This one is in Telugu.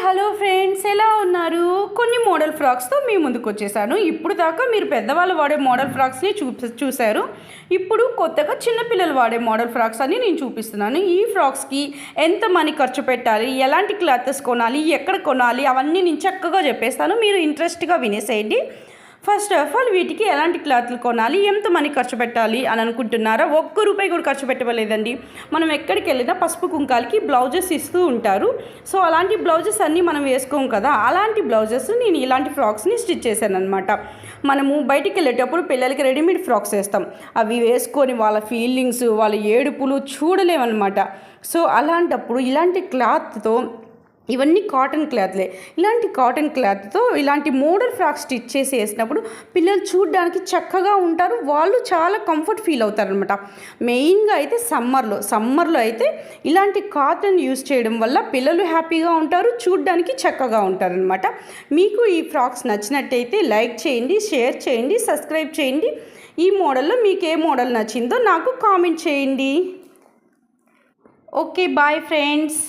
హలో ఫ్రెండ్స్, ఎలా ఉన్నారు? కొన్ని మోడల్ ఫ్రాక్స్తో మీ ముందుకు వచ్చేసాను. ఇప్పుడు దాకా మీరు పెద్దవాళ్ళు వాడే మోడల్ ఫ్రాక్స్ని చూశారు. ఇప్పుడు కొత్తగా చిన్నపిల్లలు వాడే మోడల్ ఫ్రాక్స్ అని నేను చూపిస్తున్నాను. ఈ ఫ్రాక్స్కి ఎంత మనీ ఖర్చు పెట్టాలి, ఎలాంటి క్లాత్స్ కొనాలి, ఎక్కడ కొనాలి, అవన్నీ నేను చక్కగా చెప్పేస్తాను. మీరు ఇంట్రెస్ట్గా వినేసేయండి. ఫస్ట్ ఆఫ్ ఆల్ వీటికి ఎలాంటి క్లాత్లు కొనాలి, ఎంత మనీ ఖర్చు పెట్టాలి అని అనుకుంటున్నారా? ₹1 కూడా ఖర్చు పెట్టలేదండి. మనం ఎక్కడికి వెళ్ళినా పసుపు కుంకాలకి బ్లౌజెస్ ఇస్తూ ఉంటారు. సో అలాంటి బ్లౌజెస్ అన్నీ మనం వేసుకోం కదా, అలాంటి బ్లౌజెస్ నేను ఇలాంటి ఫ్రాక్స్ని స్టిచ్ చేశాను అనమాట. మనము బయటికి వెళ్ళేటప్పుడు పిల్లలకి రెడీమేడ్ ఫ్రాక్స్ వేస్తాం. అవి వేసుకొని వాళ్ళ ఫీలింగ్స్, వాళ్ళ ఏడుపులు చూడలేమన్నమాట. సో అలాంటప్పుడు ఇలాంటి క్లాత్తో, ఇవన్నీ కాటన్ క్లాత్లే, ఇలాంటి కాటన్ క్లాత్తో ఇలాంటి మోడల్ ఫ్రాక్ స్టిచ్ చేసి వేసినప్పుడు పిల్లలు చూడడానికి చక్కగా ఉంటారు. వాళ్ళు చాలా కంఫర్ట్ ఫీల్ అవుతారనమాట. మెయిన్గా అయితే సమ్మర్లో అయితే ఇలాంటి కాటన్ యూస్ చేయడం వల్ల పిల్లలు హ్యాపీగా ఉంటారు, చూడడానికి చక్కగా ఉంటారనమాట. మీకు ఈ ఫ్రాక్స్ నచ్చినట్టయితే లైక్ చేయండి, షేర్ చేయండి, సబ్స్క్రైబ్ చేయండి. ఈ మోడల్లో మీకు ఏ మోడల్ నచ్చిందో నాకు కామెంట్ చేయండి. Okay, bye friends.